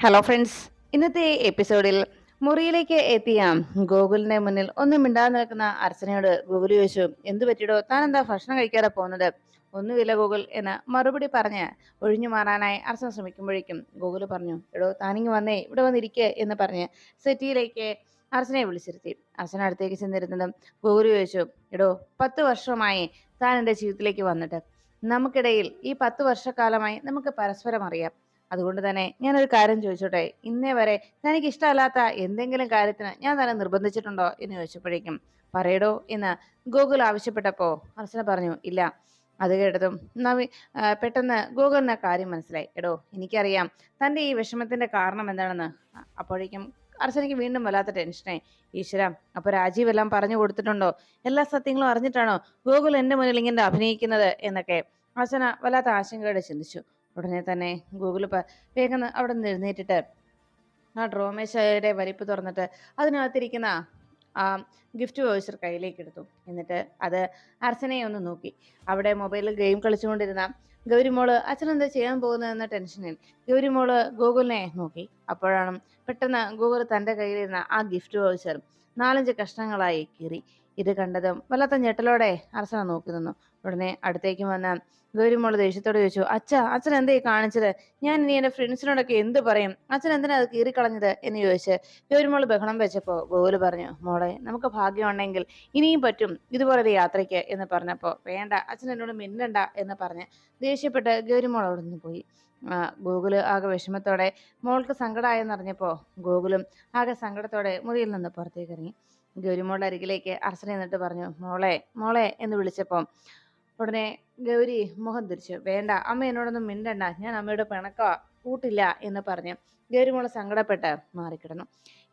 Hello friends, ഇന്നത്തെ എപ്പിസോഡിൽ മുറിയിലേക്ക് എത്തിയ ഗോകുലിന്റെ മുന്നിൽ ഒന്നും മിണ്ടാതെ നിൽക്കുന്ന അർച്ചനയോട് ഗോകുൽ ചോദിച്ചു, എന്തു പറ്റിയിടോ, താൻ എന്താ ഭക്ഷണം കഴിക്കാതെ പോകുന്നത്? ഒന്നുമില്ല ഗോകുൽ എന്ന് മറുപടി പറഞ്ഞ് ഒഴിഞ്ഞു മാറാനായി അർച്ചന ശ്രമിക്കുമ്പോഴേക്കും ഗോകുൽ പറഞ്ഞു, എടോ താനിങ്ങ് വന്നേ, ഇവിടെ വന്നിരിക്കുക എന്ന് പറഞ്ഞ് സെറ്റിയിലേക്ക് അർച്ചനയെ വിളിച്ചിരുത്തി. അർച്ചന അടുത്തേക്ക് ചെന്നിരുന്നതും ഗോകുൽ ചോദിച്ചു, എടോ 10 വർഷമായി താൻ എൻ്റെ ജീവിതത്തിലേക്ക് വന്നിട്ട്, നമുക്കിടയിൽ ഈ 10 വർഷക്കാലമായി നമുക്ക് പരസ്പരം അറിയാം. അതുകൊണ്ട് തന്നെ ഞാനൊരു കാര്യം ചോദിച്ചോട്ടെ, ഇന്നേ വരെ തനിക്ക് ഇഷ്ടമല്ലാത്ത എന്തെങ്കിലും കാര്യത്തിന് ഞാൻ തന്നെ നിർബന്ധിച്ചിട്ടുണ്ടോ എന്ന് ചോദിച്ചപ്പോഴേക്കും പറയടോ എന്ന് ഗോകുൽ ആവശ്യപ്പെട്ടപ്പോ അർച്ചന പറഞ്ഞു, ഇല്ല. അത് കേട്ടതും പെട്ടെന്ന് ഗോകുലിന് കാര്യം മനസ്സിലായി. എടോ എനിക്കറിയാം തന്റെ ഈ വിഷമത്തിന്റെ കാരണം എന്താണെന്ന്. അപ്പോഴേക്കും അർച്ചനയ്ക്ക് വീണ്ടും വല്ലാത്ത ടെൻഷനായി. ഈശ്വര, അപ്പൊ രാജീവ് എല്ലാം പറഞ്ഞു കൊടുത്തിട്ടുണ്ടോ? എല്ലാ സത്യങ്ങളും അറിഞ്ഞിട്ടാണോ ഗോകുൽ എന്റെ മുന്നിൽ ഇങ്ങനെ അഭിനയിക്കുന്നത് എന്നൊക്കെ അർച്ചന വല്ലാത്ത ആശങ്കയോടെ ചിന്തിച്ചു. ഉടനെ തന്നെ ഗൂഗിൾ വേഗം അവിടെ നിന്ന് എഴുന്നേറ്റിട്ട് ആ ഡ്രോമേശയുടെ വലിപ്പ് തുറന്നിട്ട് അതിനകത്തിരിക്കുന്ന ആ ഗിഫ്റ്റ് വൗച്ചർ കയ്യിലേക്ക് എടുത്തു. എന്നിട്ട് അത് അർച്ചനയെ ഒന്ന് നോക്കി. അവിടെ മൊബൈലിൽ ഗെയിം കളിച്ചുകൊണ്ടിരുന്ന ഗൗരിമോള് അച്ഛനെന്താ ചെയ്യാൻ പോകുന്നതെന്ന ടെൻഷനിൽ ഗൗരിമോള് ഗൂഗിളിനെ നോക്കി. അപ്പോഴാണ് പെട്ടെന്ന് ഗൂഗിൾ തന്റെ കയ്യിലിരുന്ന ആ ഗിഫ്റ്റ് വൗച്ചർ 4-5 കഷ്ണങ്ങളായി കീറി. ഇത് കണ്ടതും വല്ലാത്ത ഞെട്ടലോടെ അർച്ചന നോക്കി നിന്നു. ഉടനെ അടുത്തേക്ക് വന്ന ഗൗരിമോള് ദേഷ്യത്തോട് ചോദിച്ചു, അച്ഛൻ എന്തേ കാണിച്ചത്? ഞാൻ ഇനി എന്റെ ഫ്രണ്ട്സിനോടൊക്കെ എന്ത് പറയും? അച്ഛൻ എന്തിനാ അത് കീറിക്കളഞ്ഞത് എന്ന് ചോദിച്ച് ഗൗരിമോള് ബഹളം വെച്ചപ്പോ ഗോകുല് പറഞ്ഞു, മോളെ നമുക്ക് ഭാഗ്യമുണ്ടെങ്കിൽ ഇനിയും പറ്റും ഇതുപോലൊരു യാത്രയ്ക്ക് എന്ന് പറഞ്ഞപ്പോ, വേണ്ട, അച്ഛൻ എന്നോട് മിണ്ടണ്ട എന്ന് പറഞ്ഞ് ദേഷ്യപ്പെട്ട് ഗൗരിമോൾ അവിടെ നിന്ന് പോയി. ഗോകുല് ആകെ വിഷമത്തോടെ മോൾക്ക് സങ്കടമായെന്നറിഞ്ഞപ്പോ ഗോകുലും ആകെ സങ്കടത്തോടെ മുറിയിൽ നിന്ന് പുറത്തേക്ക് ഇറങ്ങി. ഗൗരിമോളുടെ അരികിലേക്ക് അർച്ചന എന്നിട്ട് പറഞ്ഞു, മോളെ മോളെ എന്ന് വിളിച്ചപ്പോ ഉടനെ ഗൗരി മുഖം തിരിച്ചു. വേണ്ട, അമ്മ എന്നോടൊന്നും മിണ്ടണ്ട, ഞാൻ അമ്മയുടെ പിണക്ക കൂട്ടില്ല എന്ന് പറഞ്ഞ് ഗൗരിമോള് സങ്കടപ്പെട്ട് മാറിക്കിടന്നു.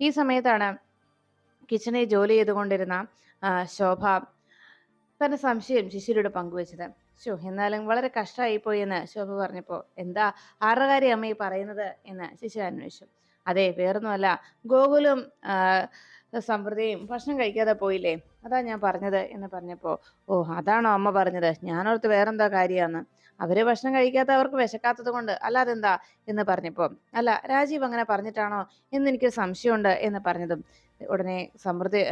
ഈ സമയത്താണ് കിച്ചണിൽ ജോലി ചെയ്തുകൊണ്ടിരുന്ന ശോഭ തന്റെ സംശയം ശിശിരോട് പങ്കുവച്ചത്. എന്നാലും വളരെ കഷ്ടമായി പോയി എന്ന് ശോഭ പറഞ്ഞപ്പോ, എന്താ ആരുടെ കാര്യം അമ്മ ഈ പറയുന്നത് എന്ന് ശിശിര അന്വേഷിച്ചു. അതെ, വേറൊന്നുമല്ല, ഗോകുലും സമൃദ്ധിയും ഭക്ഷണം കഴിക്കാതെ പോയില്ലേ, അതാ ഞാൻ പറഞ്ഞത് എന്ന് പറഞ്ഞപ്പോ, ഓ അതാണോ അമ്മ പറഞ്ഞത്? ഞാനോർത്ത് വേറെന്താ കാര്യാന്ന്. അവര് ഭക്ഷണം കഴിക്കാത്ത അവർക്ക് വിശക്കാത്തത് കൊണ്ട്, അല്ലാതെന്താ എന്ന് പറഞ്ഞപ്പോ, അല്ല രാജീവ് അങ്ങനെ പറഞ്ഞിട്ടാണോ എന്ന് എനിക്ക് സംശയമുണ്ട് എന്ന് പറഞ്ഞതും ഉടനെ സമൃദ്ധി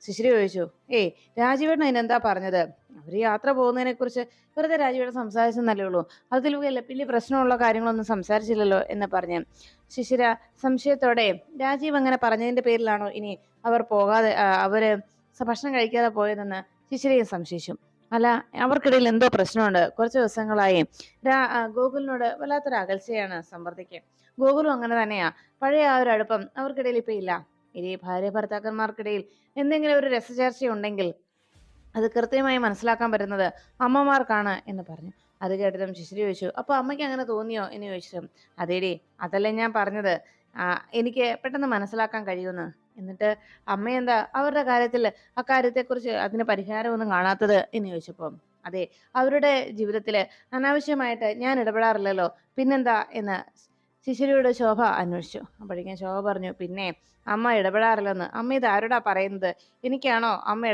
ശിശിര ചോദിച്ചു, ഏയ് രാജീവേട്ടൻ അതിനെന്താ പറഞ്ഞത്? അവര് യാത്ര പോകുന്നതിനെ കുറിച്ച് വെറുതെ രാജീവേട്ടൻ സംസാരിച്ചെന്നല്ലേ ഉള്ളൂ, അതിൽ വലിയ പ്രശ്നമുള്ള കാര്യങ്ങളൊന്നും സംസാരിച്ചില്ലല്ലോ എന്ന് പറഞ്ഞ് ശിശിര സംശയത്തോടെ, രാജീവ് അങ്ങനെ പറഞ്ഞതിന്റെ പേരിലാണോ ഇനി അവർ പോകാതെ അവര് ഭക്ഷണം കഴിക്കാതെ പോയതെന്ന് ശിശിരയും സംശയിച്ചു. അല്ല, അവർക്കിടയിൽ എന്തോ പ്രശ്നമുണ്ട്. കുറച്ച് ദിവസങ്ങളായി ഗോകുലിനോട് വല്ലാത്തൊരു അകൽച്ചയാണ് സമൃദ്ധിക്ക്. ഗോകുലും അങ്ങനെ തന്നെയാ. പഴയ ആ ഒരു അടുപ്പം അവർക്കിടയിൽ ഇപ്പൊ ഇല്ല. ഇനി ഭാര്യ ഭർത്താക്കന്മാർക്കിടയിൽ എന്തെങ്കിലും ഒരു രസചേർച്ചയുണ്ടെങ്കിൽ അത് കൃത്യമായി മനസ്സിലാക്കാൻ പറ്റുന്നത് അമ്മമാർക്കാണ് എന്ന് പറഞ്ഞു. അത് കേട്ടതും ശിശിരി ചോദിച്ചു, അപ്പൊ അമ്മയ്ക്ക് അങ്ങനെ തോന്നിയോ എന്ന് ചോദിച്ചു. അതേടി, അതല്ലേ ഞാൻ പറഞ്ഞത്, എനിക്ക് പെട്ടെന്ന് മനസ്സിലാക്കാൻ കഴിയുമെന്ന്. എന്നിട്ട് അമ്മയെന്താ അവരുടെ കാര്യത്തിൽ അക്കാര്യത്തെക്കുറിച്ച് അതിന് പരിഹാരമൊന്നും കാണാത്തത് എന്ന് ചോദിച്ചപ്പോ, അതെ, അവരുടെ ജീവിതത്തില് അനാവശ്യമായിട്ട് ഞാൻ ഇടപെടാറില്ലല്ലോ, പിന്നെന്താ എന്ന് ശിശിരിയോട് ശോഭ അന്വേഷിച്ചു. അപ്പോഴേക്കും ശോഭ പറഞ്ഞു, പിന്നെ അമ്മ ഇടപെടാറില്ലെന്ന്. അമ്മ ഇത് ആരോടാ പറയുന്നത്? എനിക്കാണോ അമ്മ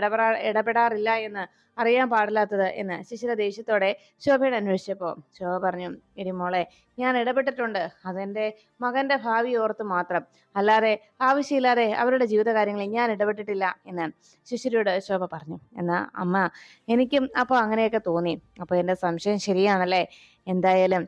ഇടപെടാറില്ല എന്ന് അറിയാൻ പാടില്ലാത്തത് എന്ന് ശിശിര ദേഷ്യത്തോടെ ശോഭയോട് അന്വേഷിച്ചപ്പോ ശോഭ പറഞ്ഞു, എടി മോളെ, ഞാൻ ഇടപെട്ടിട്ടുണ്ട്, അതെന്റെ മകന്റെ ഭാവി ഓർത്ത് മാത്രം, അല്ലാതെ ആവശ്യമില്ലാതെ അവരുടെ ജീവിതകാര്യങ്ങളിൽ ഞാൻ ഇടപെട്ടിട്ടില്ല എന്ന് ശിശിരയോട് ശോഭ പറഞ്ഞു. എന്നാ അമ്മ, എനിക്കും അപ്പൊ അങ്ങനെയൊക്കെ തോന്നി. അപ്പൊ എന്റെ സംശയം ശരിയാണല്ലേ? എന്തായാലും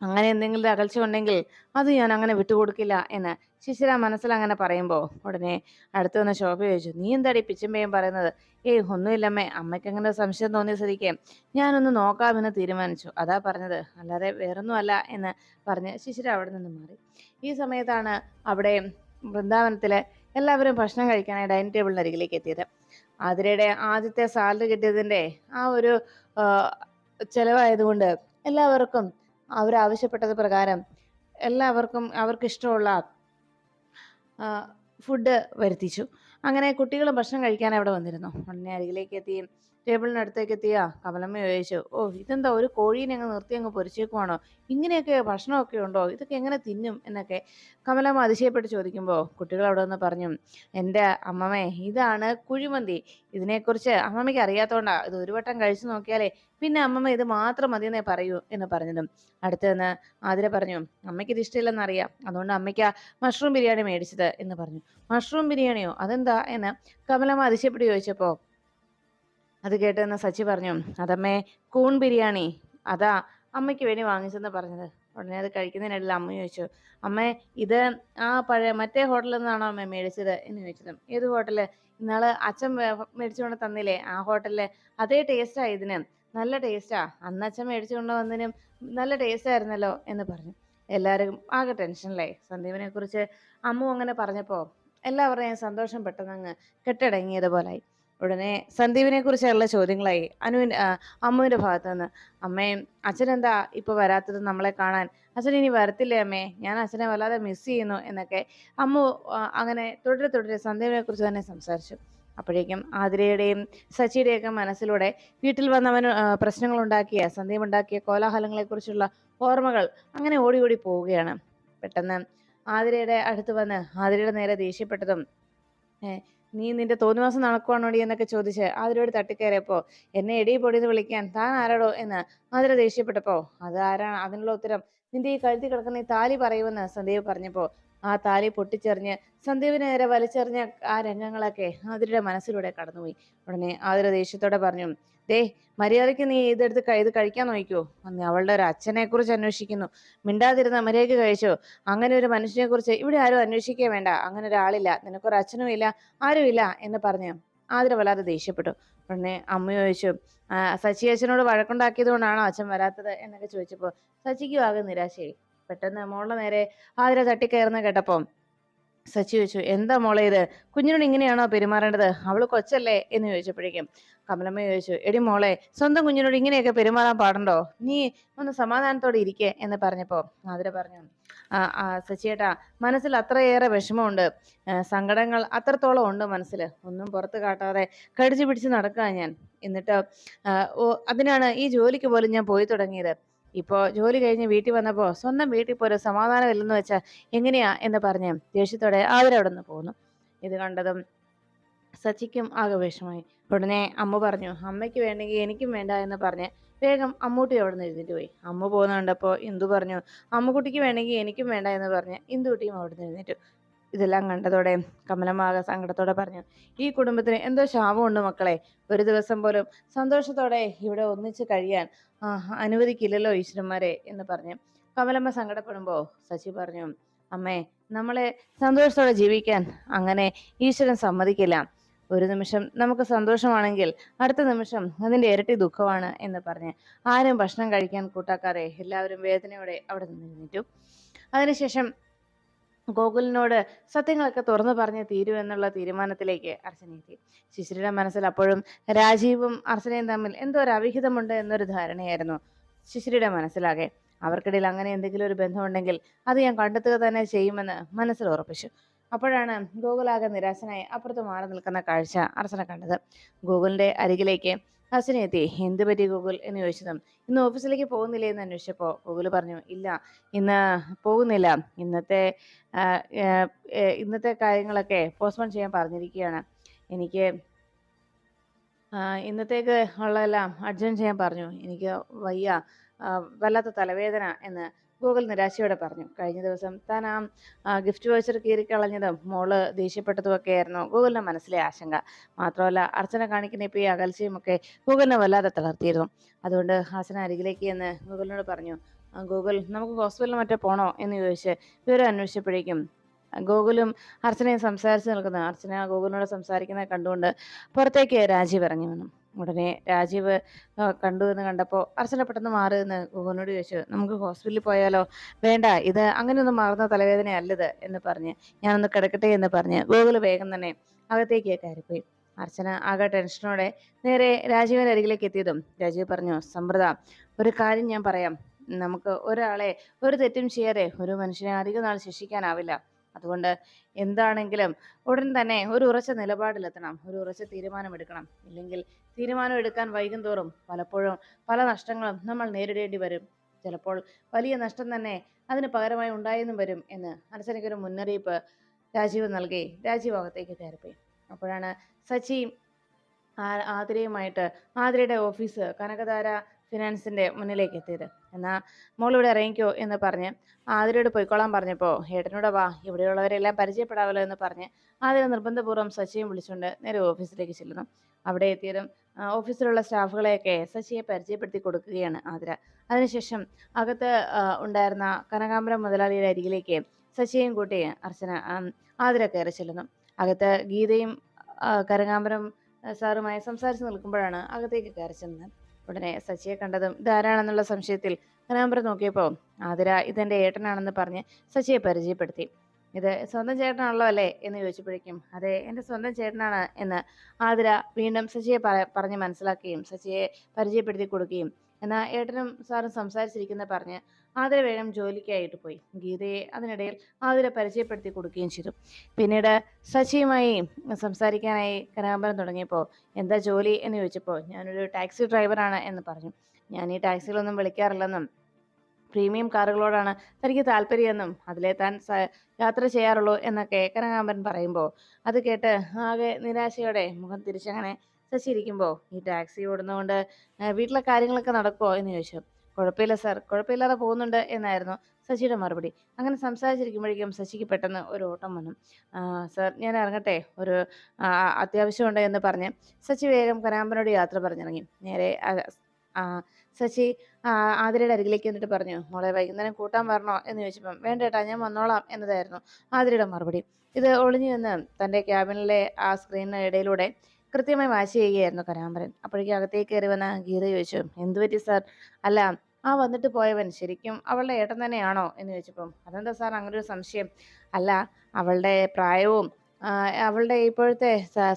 അങ്ങനെ എന്തെങ്കിലും അകൽച്ച ഉണ്ടെങ്കിൽ അത് ഞാൻ അങ്ങനെ വിട്ടുകൊടുക്കില്ല എന്ന് ശിശിര മനസ്സിൽ അങ്ങനെ പറയുമ്പോ ഉടനെ അടുത്ത് വന്ന ശോഭ ചോദിച്ചു, നീ എന്താടി പിച്ചുമ്പയും പറയുന്നത്? ഏയ് ഒന്നുമില്ലമ്മേ, അമ്മയ്ക്ക് അങ്ങനെ സംശയം തോന്നിയ സ്ഥിതിക്ക് ഞാനൊന്ന് നോക്കാമെന്ന് തീരുമാനിച്ചു, അതാ പറഞ്ഞത്, അല്ലാതെ വേറൊന്നും അല്ല എന്ന് പറഞ്ഞ് ശിശിര അവിടെ നിന്ന് മാറി. ഈ സമയത്താണ് അവിടെ വൃന്ദാവനത്തിലെ എല്ലാവരും ഭക്ഷണം കഴിക്കാനായി ഡൈനിങ് ടേബിളിന് അരികിലേക്ക് എത്തിയത്. ആതിരയുടെ ആദ്യത്തെ സാലറി കിട്ടിയതിന്റെ ആ ഒരു ചെലവായതുകൊണ്ട് എല്ലാവർക്കും അവരാവശ്യപ്പെട്ടത് പ്രകാരം എല്ലാവർക്കും അവർക്കിഷ്ടമുള്ള ഫുഡ് വരുത്തിച്ചു. അങ്ങനെ കുട്ടികൾ ഭക്ഷണം കഴിക്കാൻ അവിടെ വന്നിരുന്നു. ഉടനെ അരികിലേക്ക് എത്തി ടേബിളിനടുത്തേക്ക് എത്തിയ കമലമ്മ ചോദിച്ചു, ഓ ഇതെന്താ ഒരു കോഴീനെ അങ്ങ് നിർത്തി അങ്ങ് പൊരിച്ചേക്കുവാണോ? ഇങ്ങനെയൊക്കെ ഭക്ഷണമൊക്കെ ഉണ്ടോ? ഇതൊക്കെ എങ്ങനെ തിന്നും എന്നൊക്കെ കമലമ്മ അതിശയപ്പെട്ട് ചോദിക്കുമ്പോൾ കുട്ടികൾ അവിടെ നിന്ന് പറഞ്ഞു, എൻ്റെ അമ്മമ്മേ ഇതാണ് കുഴിമന്തി. ഇതിനെക്കുറിച്ച് അമ്മമ്മയ്ക്ക് അറിയാത്തോണ്ടാ. ഇത് ഒരു വട്ടം കഴിച്ചു നോക്കിയാലേ പിന്നെ അമ്മമ്മ ഇത് മാത്രം മതിയെന്നേ പറയൂ എന്ന് പറഞ്ഞതും അടുത്ത് നിന്ന് ആതിര പറഞ്ഞു, അമ്മയ്ക്ക് ഇത് ഇഷ്ടമില്ലെന്നറിയാം, അതുകൊണ്ട് അമ്മയ്ക്ക് മഷ്റൂം ബിരിയാണി മേടിച്ചത് എന്ന് പറഞ്ഞു. മഷ്റൂം ബിരിയാണിയോ, അതെന്താ എന്ന് കമലമ്മ അതിശയപ്പെട്ട് ചോദിച്ചപ്പോ അത് കേട്ടെന്ന് സച്ചി പറഞ്ഞു, അതമ്മേ കൂൺ ബിരിയാണി, അതാ അമ്മയ്ക്ക് വേണ്ടി വാങ്ങിച്ചെന്ന് പറഞ്ഞത്. ഉടനെ അത് കഴിക്കുന്നതിനിടയിൽ അമ്മ ചോദിച്ചു, അമ്മേ ഇത് ആ പഴയ മറ്റേ ഹോട്ടലിൽ നിന്നാണോ അമ്മ മേടിച്ചത് എന്ന് ചോദിച്ചതും, ഏത് ഹോട്ടല്? ഇന്നാള് അച്ഛൻ മേടിച്ചുകൊണ്ട് തന്നില്ലേ ആ ഹോട്ടലിലെ അതേ ടേസ്റ്റാ ഇതിന്, നല്ല ടേസ്റ്റാ, അന്ന് അച്ഛൻ മേടിച്ചുകൊണ്ട് വന്നതിനും നല്ല ടേസ്റ്റ് ആയിരുന്നല്ലോ എന്ന് പറഞ്ഞു. എല്ലാവരും ആകെ ടെൻഷനിലായി. സന്ദീപിനെ കുറിച്ച് അമ്മു അങ്ങനെ പറഞ്ഞപ്പോ എല്ലാവരുടെയും സന്തോഷം പെട്ടെന്ന് അങ്ങ് കെട്ടടങ്ങിയതുപോലായി. ഉടനെ സന്ദീപിനെ കുറിച്ചുള്ള ചോദ്യങ്ങളായി അമ്മുവിന്റെ ഭാഗത്ത് നിന്ന്. അമ്മയും അച്ഛനെന്താ ഇപ്പൊ വരാത്തത് നമ്മളെ കാണാൻ? അച്ഛൻ ഇനി വരത്തില്ലേ അമ്മേ? ഞാൻ അച്ഛനെ വല്ലാതെ മിസ് ചെയ്യുന്നു എന്നൊക്കെ അമ്മു അങ്ങനെ തുടരെ സന്ദീപിനെ കുറിച്ച് തന്നെ സംസാരിച്ചു. അപ്പോഴേക്കും ആതിരയുടെയും സച്ചിയുടെയൊക്കെ മനസ്സിലൂടെ വീട്ടിൽ വന്നവന് പ്രശ്നങ്ങൾ ഉണ്ടാക്കിയ സന്ദീപ് ഉണ്ടാക്കിയ കോലാഹലങ്ങളെ കുറിച്ചുള്ള ഓർമ്മകൾ അങ്ങനെ ഓടി ഓടി പോവുകയാണ്. പെട്ടെന്ന് ആതിരയുടെ അടുത്ത് വന്ന് ആതിരയുടെ നേരെ ദേഷ്യപ്പെട്ടതും നീ നിന്റെ തോന്നിവാസം നടക്കുവാണോടി എന്നൊക്കെ ചോദിച്ച് ആതിരയോട് തട്ടിക്കയറിയപ്പോ എന്നെ എടി പൊടിന്ന് വിളിക്കാൻ താൻ ആരാടോ എന്ന് ആതിര ദേഷ്യപ്പെട്ടപ്പോ അത് ആരാണ് അതിനുള്ള ഉത്തരം നിന്റെ ഈ കഴുത്തി കിടക്കുന്ന ഈ താലി പറയുമെന്ന് സന്ദീപ് പറഞ്ഞപ്പോ ആ താലി പൊട്ടിച്ചെറിഞ്ഞ് സന്ദീപിന് നേരെ വലിച്ചെറിഞ്ഞ ആ രംഗങ്ങളൊക്കെ ആതിരയുടെ മനസ്സിലൂടെ കടന്നുപോയി. ഉടനെ ആതിര ദേഷ്യത്തോടെ പറഞ്ഞു, ദേ മര്യാദയ്ക്ക് നീ ഇത് കഴിക്കാൻ നോക്കിക്കോ. അന്ന് അവളുടെ ഒരു അച്ഛനെ കുറിച്ച് അന്വേഷിക്കുന്നു, മിണ്ടാതിരുന്ന മര്യാദയ്ക്ക് കഴിച്ചോ. അങ്ങനെ ഒരു മനുഷ്യനെ കുറിച്ച് ഇവിടെ ആരും അന്വേഷിക്കേ വേണ്ട, അങ്ങനെ ഒരാളില്ല, നിനക്കൊരു അച്ഛനും ഇല്ല ആരുമില്ല എന്ന് പറഞ്ഞ് ആതിര വല്ലാതെ ദേഷ്യപ്പെട്ടു. ഉടനെ അമ്മ ചോദിച്ചു, സച്ചി അച്ഛനോട് വഴക്കുണ്ടാക്കിയത് കൊണ്ടാണോ അച്ഛൻ വരാത്തത് എന്നൊക്കെ ചോദിച്ചപ്പോൾ സച്ചിക്കും ആകെ നിരാശയായി. പെട്ടെന്ന് മോളുടെ നേരെ ആതിര തട്ടിക്കയറുന്ന കേട്ടപ്പോ സച്ചി ചോദിച്ചു, എന്താ മോളെ ഇത്? കുഞ്ഞിനോട് ഇങ്ങനെയാണോ പെരുമാറേണ്ടത്? അവള് കൊച്ചല്ലേ എന്ന് ചോദിച്ചപ്പോഴേക്കും കമലമ്മ ചോദിച്ചു, എടി മോളെ സ്വന്തം കുഞ്ഞിനോട് ഇങ്ങനെയൊക്കെ പെരുമാറാൻ പാടുണ്ടോ? നീ ഒന്ന് സമാധാനത്തോടെ ഇരിക്കേ എന്ന് പറഞ്ഞപ്പോ ആതിര പറഞ്ഞു, സച്ചിയേട്ടാ മനസ്സിൽ അത്രയേറെ വിഷമമുണ്ട്, സങ്കടങ്ങൾ അത്രത്തോളം ഉണ്ട് മനസ്സിൽ, ഒന്നും പുറത്ത് കാട്ടാതെ കടിച്ചു പിടിച്ച് നടക്കുക ഞാൻ. എന്നിട്ട് അതിനാണ് ഈ ജോലിക്ക് പോലും ഞാൻ പോയി തുടങ്ങിയത്. ഇപ്പോ ജോലി കഴിഞ്ഞ് വീട്ടിൽ വന്നപ്പോ സ്വന്തം വീട്ടിൽ പോലും സമാധാനമില്ലെന്ന് വെച്ചാൽ എങ്ങനെയാ എന്ന് പറഞ്ഞ് ദേഷ്യത്തോടെ ആതിര അവിടെ നിന്ന് പോന്നു. ഇത് കണ്ടതും സച്ചിക്കും ആകെ വിഷമായി. ഉടനെ അമ്മ പറഞ്ഞു, അമ്മയ്ക്ക് വേണ്ടെങ്കിൽ എനിക്കും വേണ്ട എന്ന് പറഞ്ഞ് വേഗം അമ്മൂട്ടി അവിടെ നിന്ന് എഴുന്നേറ്റ് പോയി. അമ്മ പോകുന്ന കണ്ടപ്പോ ഇന്ദു പറഞ്ഞു, അമ്മുകുട്ടിക്ക് വേണമെങ്കിൽ എനിക്കും വേണ്ട എന്ന് പറഞ്ഞ് ഇന്ദുട്ടിയും അവിടെ നിന്ന് എഴുന്നേറ്റു. ഇതെല്ലാം കണ്ടതോടെ കമലമാകെ സങ്കടത്തോടെ പറഞ്ഞു, ഈ കുടുംബത്തിന് എന്തോ ശാപമുണ്ട് മക്കളെ, ഒരു ദിവസം പോലും സന്തോഷത്തോടെ ഇവിടെ ഒന്നിച്ച് കഴിയാൻ അനുവദിക്കില്ലല്ലോ ഈശ്വരന്മാരെ എന്ന് പറഞ്ഞ് കമലമ്മ സങ്കടപ്പെടുമ്പോ ശശി പറഞ്ഞു, അമ്മേ നമ്മളെ സന്തോഷത്തോടെ ജീവിക്കാൻ അങ്ങനെ ഈശ്വരൻ സമ്മതിക്കില്ല. ഒരു നിമിഷം നമുക്ക് സന്തോഷമാണെങ്കിൽ അടുത്ത നിമിഷം അതിന്റെ ഇരട്ടി ദുഃഖമാണ് എന്ന് പറഞ്ഞ് ആരും ഭക്ഷണം കഴിക്കാൻ കൂട്ടാക്കാതെ എല്ലാവരും വേദനയോടെ അവിടെ നിന്ന് എഴുന്നേറ്റു. അതിനുശേഷം ഗോകുലിനോട് സത്യങ്ങളൊക്കെ തുറന്നു പറഞ്ഞ് തീരുമെന്നുള്ള തീരുമാനത്തിലേക്ക് അർച്ചന എത്തി. ശിശിരയുടെ മനസ്സിൽ അപ്പോഴും രാജീവും അർച്ചനയും തമ്മിൽ എന്തോ ഒരു അവിഹിതമുണ്ട് എന്നൊരു ധാരണയായിരുന്നു ശിശിരയുടെ മനസ്സിലാകെ. അവർക്കിടയിൽ അങ്ങനെ എന്തെങ്കിലും ഒരു ബന്ധമുണ്ടെങ്കിൽ അത് ഞാൻ കണ്ടെത്തുക തന്നെ ചെയ്യുമെന്ന് മനസ്സിൽ ഉറപ്പിച്ചു. അപ്പോഴാണ് ഗോകുലാകെ നിരാശനായി അപ്പുറത്ത് മാറി നിൽക്കുന്ന കാഴ്ച അർച്ചന കണ്ടത്. ഗോകുലിന്റെ അരികിലേക്ക് അർച്ചന എത്തി. എന്ത് പറ്റി ഗോകുൽ എന്ന് ചോദിച്ചതും ഇന്ന് ഓഫീസിലേക്ക് പോകുന്നില്ലേ എന്ന് അന്വേഷിച്ചപ്പോൾ ഗോകുൽ പറഞ്ഞു, ഇല്ല ഇന്ന് പോകുന്നില്ല, ഇന്നത്തെ കാര്യങ്ങളൊക്കെ പോസ്റ്റ്പോൺ ചെയ്യാൻ പറഞ്ഞിരിക്കുകയാണ്, എനിക്ക് ഇന്നത്തേക്ക് ഉള്ളതെല്ലാം അഡ്ജസ്റ്റ് ചെയ്യാൻ പറഞ്ഞു, എനിക്ക് വയ്യ, വല്ലാത്ത തലവേദന എന്ന് ഗൂഗിൾ നിരാശയോടെ പറഞ്ഞു. കഴിഞ്ഞ ദിവസം താൻ ആ ഗിഫ്റ്റ് വൗച്ചർ കീറിക്കളഞ്ഞതും മോള് ദേഷ്യപ്പെട്ടതുമൊക്കെ ആയിരുന്നു ഗൂഗിളിന്റെ മനസ്സിലെ ആശങ്ക. മാത്രമല്ല അർച്ചന കാണിക്കുന്ന ഇപ്പോൾ ഈ അകൽച്ചയും ഒക്കെ ഗൂഗിളിനെ വല്ലാതെ തളർത്തിയിരുന്നു. അതുകൊണ്ട് അർച്ചന അരികിലേക്ക് എന്ന് ഗൂഗിളിനോട് പറഞ്ഞു, ഗൂഗിൾ നമുക്ക് ഹോസ്പിറ്റലിൽ മറ്റോ പോണോ എന്ന് ചോദിച്ച് വിവരം അന്വേഷിച്ചപ്പോഴേക്കും ഗോകുലും അർച്ചനയും സംസാരിച്ച് നിൽക്കുന്ന അർച്ചന ഗോകുലിനോട് സംസാരിക്കുന്നത് കണ്ടുകൊണ്ട് പുറത്തേക്ക് രാജീവ് ഇറങ്ങി വന്നു. ഉടനെ രാജീവ് കണ്ടു എന്ന് കണ്ടപ്പോൾ അർച്ചന പെട്ടെന്ന് മാറി എന്ന് ഗോകുലിനോട് ചോദിച്ചു, നമുക്ക് ഹോസ്പിറ്റലിൽ പോയാലോ? വേണ്ട, ഇത് അങ്ങനെയൊന്നും മാറുന്ന തലവേദന അല്ലത് എന്ന് പറഞ്ഞ് ഞാനൊന്ന് കിടക്കട്ടെ എന്ന് പറഞ്ഞ് ഗോകുൽ വേഗം തന്നെ അകത്തേക്ക് കയറിപ്പോയി. അർച്ചന ആകെ ടെൻഷനോടെ നേരെ രാജീവിന്റെ അരികിലേക്ക് എത്തിയതും രാജീവ് പറഞ്ഞു, സമ്പ്രദ ഒരു കാര്യം ഞാൻ പറയാം, നമുക്ക് ഒരാളെ ഒരു തെറ്റും ചെയ്യാതെ ഒരു മനുഷ്യനെ അധിക നാൾ ശിക്ഷിക്കാനാവില്ല. അതുകൊണ്ട് എന്താണെങ്കിലും ഉടൻ തന്നെ ഒരു ഉറച്ച നിലപാടിലെത്തണം, ഒരു ഉറച്ച തീരുമാനമെടുക്കണം. ഇല്ലെങ്കിൽ തീരുമാനം എടുക്കാൻ വൈകുന്തോറും പലപ്പോഴും പല നഷ്ടങ്ങളും നമ്മൾ നേരിടേണ്ടി വരും. ചിലപ്പോൾ വലിയ നഷ്ടം തന്നെ അതിന് പകരമായി ഉണ്ടായെന്നും വരും എന്ന് അർച്ചനയ്ക്കൊരു മുന്നറിയിപ്പ് രാജീവ് നൽകി രാജീവ് അകത്തേക്ക് കയറിപ്പോയി. അപ്പോഴാണ് സച്ചി ആതിരയുമായിട്ട് ആതിരയുടെ ഓഫീസ് കനകധാര ഫിനാൻസിന്റെ മുന്നിലേക്ക് എത്തിയത്. എന്നാ മോളിവിടെ ഇറങ്ങിക്കോ എന്ന് പറഞ്ഞ് ആതിരയോട് പോയിക്കോളാൻ പറഞ്ഞപ്പോൾ ഏട്ടനോട് വാ, ഇവിടെയുള്ളവരെല്ലാം പരിചയപ്പെടാമല്ലോ എന്ന് പറഞ്ഞ് ആതിര നിർബന്ധപൂർവ്വം സച്ചിയും വിളിച്ചുകൊണ്ട് നേരെ ഓഫീസിലേക്ക് ചെല്ലുന്നു. അവിടെ എത്തിയതും ഓഫീസിലുള്ള സ്റ്റാഫുകളെയൊക്കെ സച്ചിയെ പരിചയപ്പെടുത്തി കൊടുക്കുകയാണ് ആതിര. അതിനുശേഷം അകത്ത് ഉണ്ടായിരുന്ന കനകാംബരം മുതലാളിയുടെ അരികിലേക്ക് സച്ചിയെയും കൂട്ടി അർച്ചന ആതിര കയറി ചെല്ലുന്നു. അകത്ത് ഗീതയും കനകാംബരം സാറുമായി സംസാരിച്ച് നിൽക്കുമ്പോഴാണ് അകത്തേക്ക് കയറി ചെന്നത്. ഉടനെ സച്ചിയെ കണ്ടതും ഇതാരാണെന്നുള്ള സംശയത്തിൽ കനകാംബരം നോക്കിയപ്പോൾ ആതിര ഇതെന്റെ ഏട്ടനാണെന്ന് പറഞ്ഞ് സച്ചിയെ പരിചയപ്പെടുത്തി. ഇത് സ്വന്തം ചേട്ടനാണല്ലോ അല്ലേ എന്ന് ചോദിച്ചപ്പോഴേക്കും അതെ, എൻ്റെ സ്വന്തം ചേട്ടനാണ് എന്ന് ആതിര വീണ്ടും സച്ചിയെ പറഞ്ഞ് മനസ്സിലാക്കുകയും സച്ചിയെ പരിചയപ്പെടുത്തി കൊടുക്കുകയും എന്നാൽ ഏട്ടനും സാറും സംസാരിച്ചിരിക്കുന്ന പറഞ്ഞ് ആതിര വേഗം ജോലിക്കായിട്ട് പോയി. ഗീതയെ അതിനിടയിൽ ആതിര പരിചയപ്പെടുത്തി കൊടുക്കുകയും ചെയ്തു. പിന്നീട് സച്ചിയുമായി സംസാരിക്കാനായി കനകാംബരം തുടങ്ങിയപ്പോൾ എന്താ ജോലി എന്ന് ചോദിച്ചപ്പോൾ ഞാനൊരു ടാക്സി ഡ്രൈവറാണ് എന്ന് പറഞ്ഞു. ഞാൻ ഈ ടാക്സികളൊന്നും വിളിക്കാറില്ലെന്നും പ്രീമിയം കാറുകളോടാണ് തനിക്ക് താല്പര്യമെന്നും അതിലെ താൻ യാത്ര ചെയ്യാറുള്ളൂ എന്നൊക്കെ കനകാംബരൻ പറയുമ്പോൾ അത് കേട്ട് ആകെ നിരാശയോടെ മുഖം തിരിച്ചങ്ങനെ ശശി ഇരിക്കുമ്പോൾ ഈ ടാക്സി ഓടുന്നതുകൊണ്ട് വീട്ടിലെ കാര്യങ്ങളൊക്കെ നടക്കുമോ എന്ന് ചോദിച്ചു. കുഴപ്പമില്ല സാർ, കുഴപ്പമില്ലാതെ പോകുന്നുണ്ട് എന്നായിരുന്നു ശശിയുടെ മറുപടി. അങ്ങനെ സംസാരിച്ചിരിക്കുമ്പോഴേക്കും ശശിക്ക് പെട്ടെന്ന് ഒരു ഓട്ടം വന്നു. സാർ ഞാൻ ഇറങ്ങട്ടെ, ഒരു അത്യാവശ്യമുണ്ട് എന്ന് പറഞ്ഞ് ശശി വേഗം കനകാംബരനോട് യാത്ര പറഞ്ഞിറങ്ങി. നേരെ ശശി ആതിരയുടെ അരികിലേക്ക് എന്നിട്ട് പറഞ്ഞു, മോളെ വൈകുന്നേരം കൂട്ടാൻ വരണോ എന്ന് ചോദിച്ചപ്പം വേണ്ടേട്ടാ ഞാൻ വന്നോളാം എന്നതായിരുന്നു ആതിരയുടെ മറുപടി. ഇത് ഒളിഞ്ഞു നിന്ന് തൻ്റെ ക്യാബിനിലെ ആ സ്ക്രീനിന് ഇടയിലൂടെ കൃത്യമായി വാശി ചെയ്യുകയായിരുന്നു കനകാംബരൻ. അപ്പോഴേക്കും അകത്തേക്ക് കയറി വന്ന ഗീത ചോദിച്ചു, എന്തു പറ്റി സാർ? അല്ല, ആ വന്നിട്ട് പോയവൻ ശരിക്കും അവളുടെ ഏട്ടൻ തന്നെയാണോ എന്ന് ചോദിച്ചപ്പം അതെന്താ സാർ അങ്ങനെ ഒരു സംശയം? അല്ല, അവളുടെ പ്രായവും അവളുടെ ഇപ്പോഴത്തെ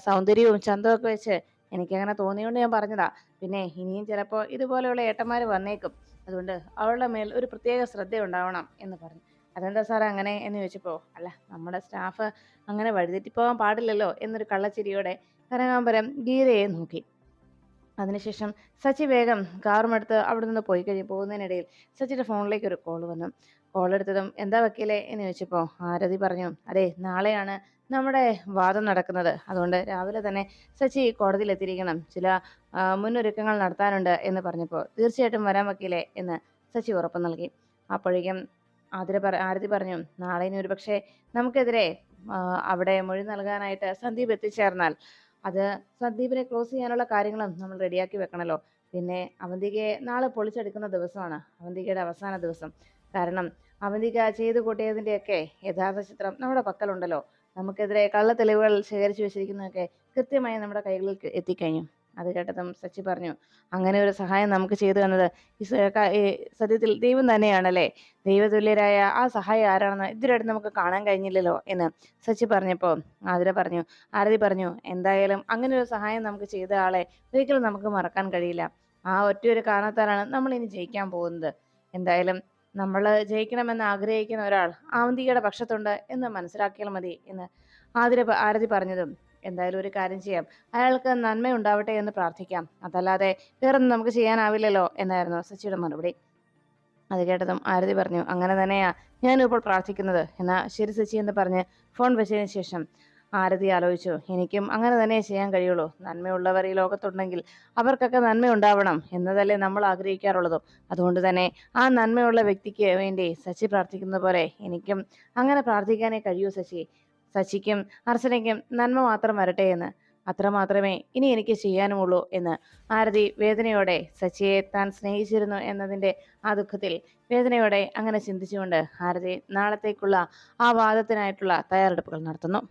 സൗന്ദര്യവും ചന്തമൊക്കെ വെച്ച് എനിക്കങ്ങനെ തോന്നിയോണ്ട് ഞാൻ പറഞ്ഞതാ. പിന്നെ ഇനിയും ചിലപ്പോൾ ഇതുപോലെയുള്ള ഏട്ടന്മാർ വന്നേക്കും, അതുകൊണ്ട് അവളുടെ മേൽ ഒരു പ്രത്യേക ശ്രദ്ധ ഉണ്ടാവണം എന്ന് പറഞ്ഞു. അതെന്താ സാർ അങ്ങനെ എന്ന് ചോദിച്ചപ്പോൾ അല്ല, നമ്മുടെ സ്റ്റാഫ് അങ്ങനെ വഴിതെറ്റിപ്പോകാൻ പാടില്ലല്ലോ എന്നൊരു കള്ളച്ചിരിയോടെ കനകാംബരം ഗീതയെ നോക്കി. അതിനുശേഷം സച്ചി വേഗം കാറുമെടുത്ത് അവിടെ നിന്ന് പോകുന്നതിനിടയിൽ സച്ചിയുടെ ഫോണിലേക്ക് ഒരു കോൾ വന്നു. കോൾ എടുത്തതും എന്താ വക്കീലേ എന്ന് ചോദിച്ചപ്പോൾ ആരതി പറഞ്ഞു, അതെ നാളെയാണ് നമ്മുടെ വാദം നടക്കുന്നത്, അതുകൊണ്ട് രാവിലെ തന്നെ സച്ചി കോടതിയിൽ എത്തിയിരിക്കണം, ചില മുന്നൊരുക്കങ്ങൾ നടത്താനുണ്ട് എന്ന് പറഞ്ഞപ്പോൾ തീർച്ചയായിട്ടും വരാൻ വക്കീലേ എന്ന് സച്ചി ഉറപ്പ് നൽകി. അപ്പോഴേക്കും ആരതി പറഞ്ഞു, നാളെ ഇനി ഒരു പക്ഷേ നമുക്കെതിരെ അവിടെ മൊഴി നൽകാനായിട്ട് സന്ദീപ് എത്തിച്ചേർന്നാൽ അത് സന്ദീപിനെ ക്ലോസ് ചെയ്യാനുള്ള കാര്യങ്ങളും നമ്മൾ റെഡിയാക്കി വെക്കണമല്ലോ. പിന്നെ അവന്തികയെ നാളെ പൊളിച്ചെടുക്കുന്ന ദിവസമാണ്, അവന്തികയുടെ അവസാന ദിവസം. കാരണം അവന്തിക ചെയ്തു കൂട്ടിയതിൻ്റെയൊക്കെ യഥാർത്ഥ ചിത്രം നമ്മുടെ പക്കലുണ്ടല്ലോ. നമുക്കെതിരെ കള്ള തെളിവുകൾ ശേഖരിച്ചു വെച്ചിരിക്കുന്നതൊക്കെ കൃത്യമായി നമ്മുടെ കൈകളിൽ എത്തിക്കഴിഞ്ഞു. അത് കേട്ടതും സച്ചി പറഞ്ഞു, അങ്ങനെ ഒരു സഹായം നമുക്ക് ചെയ്തു തന്നത് സത്യത്തിൽ ദൈവം തന്നെയാണല്ലേ. ദൈവതുല്യരായ ആ സഹായം ആരാണെന്ന് ഇതിലായിട്ട് നമുക്ക് കാണാൻ കഴിഞ്ഞില്ലല്ലോ എന്ന് സച്ചി പറഞ്ഞപ്പോൾ ആരതി പറഞ്ഞു, എന്തായാലും അങ്ങനെ ഒരു സഹായം നമുക്ക് ചെയ്ത ആളെ ഒരിക്കലും നമുക്ക് മറക്കാൻ കഴിയില്ല. ആ ഒറ്റയൊരു കാരണത്താലാണ് നമ്മൾ ഇനി ജയിക്കാൻ പോകുന്നത്. എന്തായാലും നമ്മൾ ജയിക്കണമെന്ന് ആഗ്രഹിക്കുന്ന ഒരാൾ അവന്തികയുടെ പക്ഷത്തുണ്ട് എന്ന് മനസ്സിലാക്കിയാൽ മതി എന്ന് ആരതി പറഞ്ഞതും എന്തായാലും ഒരു കാര്യം ചെയ്യാം, അയാൾക്ക് നന്മയുണ്ടാവട്ടെ എന്ന് പ്രാർത്ഥിക്കാം, അതല്ലാതെ വേറൊന്നും നമുക്ക് ചെയ്യാനാവില്ലല്ലോ എന്നായിരുന്നു സച്ചിയുടെ മറുപടി. അത് കേട്ടതും ആരതി പറഞ്ഞു, അങ്ങനെ തന്നെയാ ഞാനും ഇപ്പോൾ പ്രാർത്ഥിക്കുന്നത്. എന്നാ ശരി സച്ചി എന്ന് പറഞ്ഞ് ഫോൺ വെച്ചതിന് ശേഷം ആരതി ആലോചിച്ചു, എനിക്കും അങ്ങനെ തന്നെ ചെയ്യാൻ കഴിയുള്ളൂ. നന്മയുള്ളവർ ഈ ലോകത്തുണ്ടെങ്കിൽ അവർക്കൊക്കെ നന്മയുണ്ടാവണം എന്നതല്ലേ നമ്മൾ ആഗ്രഹിക്കാറുള്ളതും. അതുകൊണ്ട് തന്നെ ആ നന്മയുള്ള വ്യക്തിക്ക് വേണ്ടി സച്ചി പ്രാർത്ഥിക്കുന്ന പോലെ എനിക്കും അങ്ങനെ പ്രാർത്ഥിക്കാനേ കഴിയൂ സച്ചി. സച്ചിക്കും അർച്ചനയ്ക്കും നന്മ മാത്രം വരട്ടെ എന്ന്, അത്രമാത്രമേ ഇനി എനിക്ക് ചെയ്യാനുമുള്ളൂ എന്ന് ആരതി വേദനയോടെ സച്ചിയെ താൻ സ്നേഹിച്ചിരുന്നു എന്നതിൻ്റെ ആ ദുഃഖത്തിൽ വേദനയോടെ അങ്ങനെ ചിന്തിച്ചുകൊണ്ട് ആരതി നാളത്തേക്കുള്ള ആ വാദത്തിനായിട്ടുള്ള തയ്യാറെടുപ്പുകൾ നടത്തുന്നു.